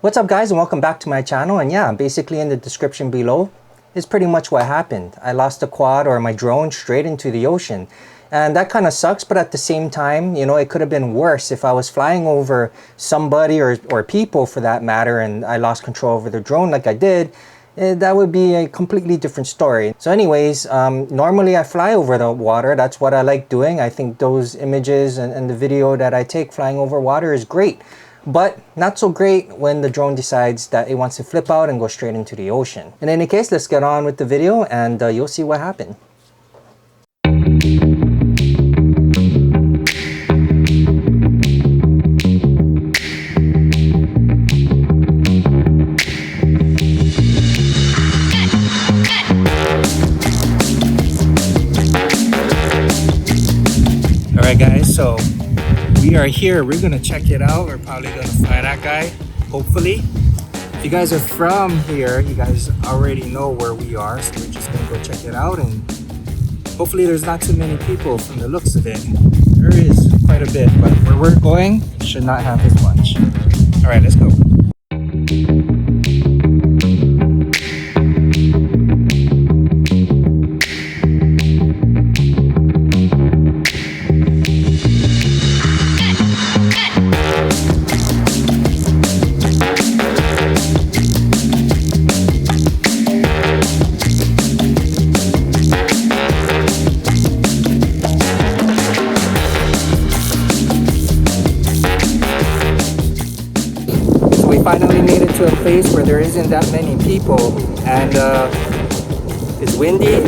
What's up guys, and welcome back to my channel. And yeah, basically in the description below is pretty much what happened. I lost the quad or my drone straight into the ocean. And that kind of sucks, but at the same time, you know, it could have been worse if I was flying over somebody or people for that matter and I lost control over the drone like I did. That would be a completely different story. So anyways, normally I fly over the water. That's what I like doing. I think those images and the video that I take flying over water is great. But not so great when the drone decides that it wants to flip out and go straight into the ocean. In any case, let's get on with the video and you'll see what happened. Alright guys, so we are here. We're gonna check it out. We're probably gonna fly that guy, hopefully. If you guys are from here, you guys already know where we are, so we're just gonna go check it out, and hopefully there's not too many people from the looks of it. There is quite a bit, but where we're going should not have as much. Alright, let's go. Finally made it to a place where there isn't that many people, and it's windy.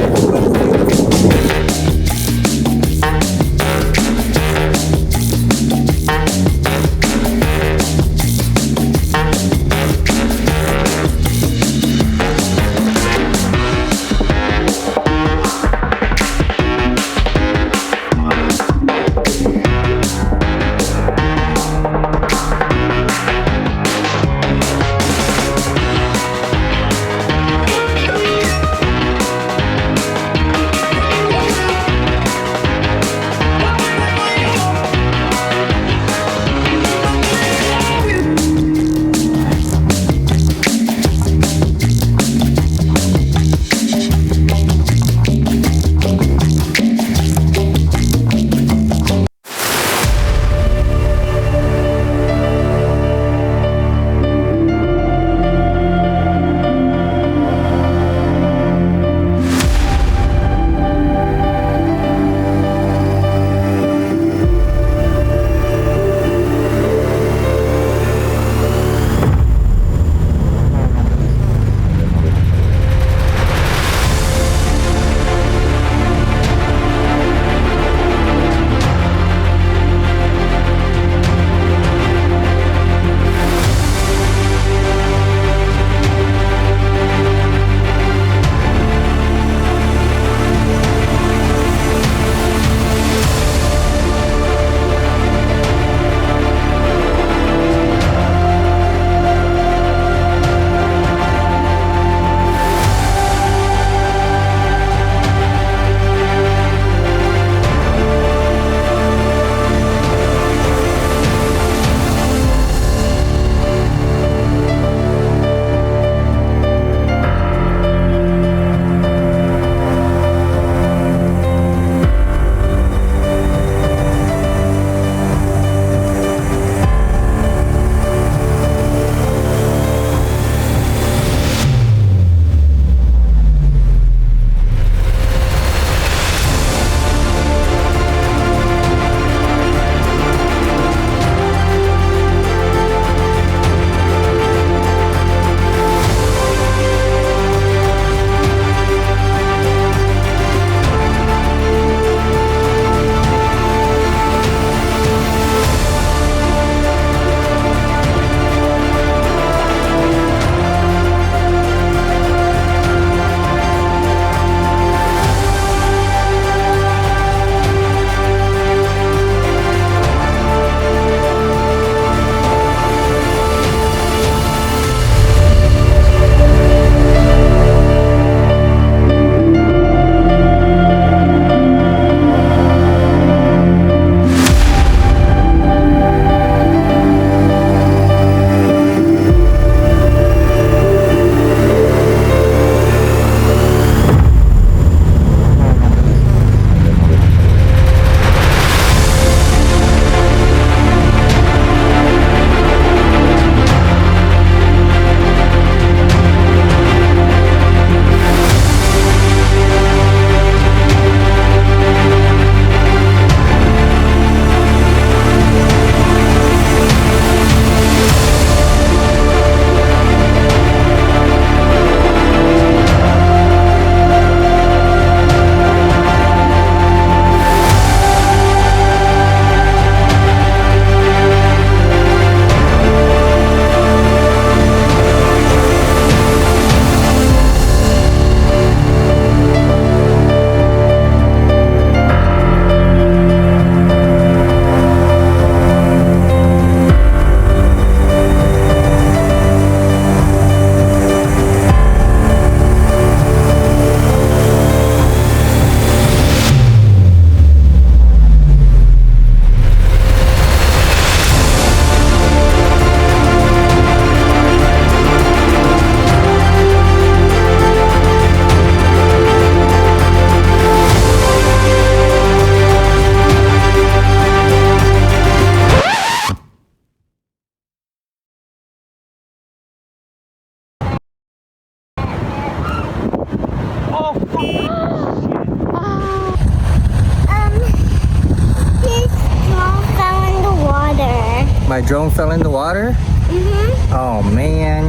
my drone fell in the water? Mm-hmm. Oh man,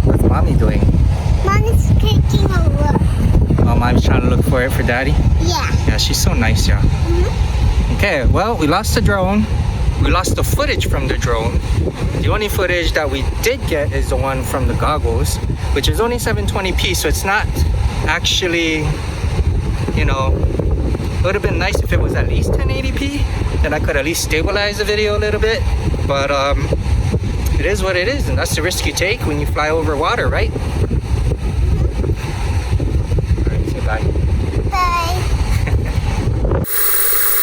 what's mommy doing? Mommy's taking a look. Oh, mommy's trying to look for it for daddy? Yeah. Yeah, she's so nice, yeah. Mm-hmm. Okay, well, we lost the drone. We lost the footage from the drone. The only footage that we did get is the one from the goggles, which is only 720p, so it's not actually, you know, it would have been nice if it was at least 1080p, then I could at least stabilize the video a little bit. But it is what it is, and that's the risk you take when you fly over water, right? Alright, say bye.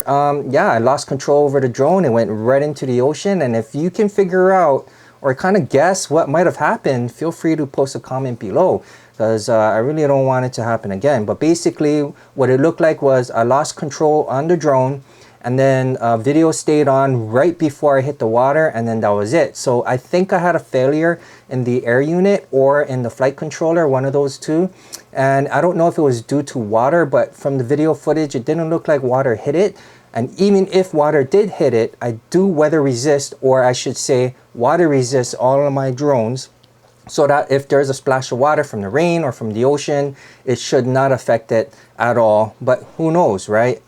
Bye. Yeah, I lost control over the drone. It went right into the ocean, and if you can figure out or kind of guess what might have happened, feel free to post a comment below, because I really don't want it to happen again. But basically what it looked like was I lost control on the drone, and then video stayed on right before I hit the water, and then that was it. So I think I had a failure in the air unit or in the flight controller, one of those two. And I don't know if it was due to water, but from the video footage, it didn't look like water hit it. And even if water did hit it, I do weather resist, or I should say water resist all of my drones, so that if there's a splash of water from the rain or from the ocean, it should not affect it at all. But who knows, right?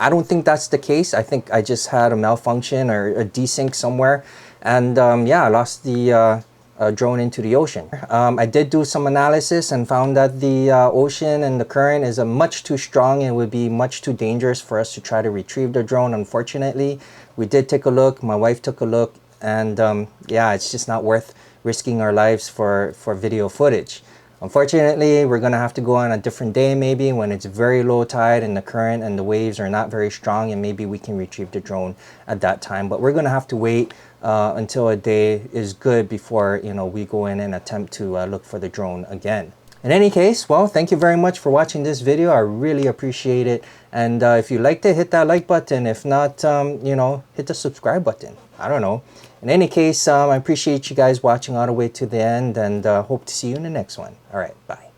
I don't think that's the case. I think I just had a malfunction or a desync somewhere. And yeah, I lost the drone into the ocean. I did do some analysis and found that the ocean and the current is much too strong and would be much too dangerous for us to try to retrieve the drone. Unfortunately, we did take a look. My wife took a look, and yeah, it's just not worth risking our lives for video footage. Unfortunately, we're gonna have to go on a different day, maybe when it's very low tide and the current and the waves are not very strong, and maybe we can retrieve the drone at that time. But we're gonna have to wait until a day is good before, you know, we go in and attempt to look for the drone again. In any case, well, thank you very much for watching this video. I really appreciate it. And if you liked it, hit that like button. If not, you know, hit the subscribe button. I don't know. In any case, I appreciate you guys watching all the way to the end, and hope to see you in the next one. All right, bye.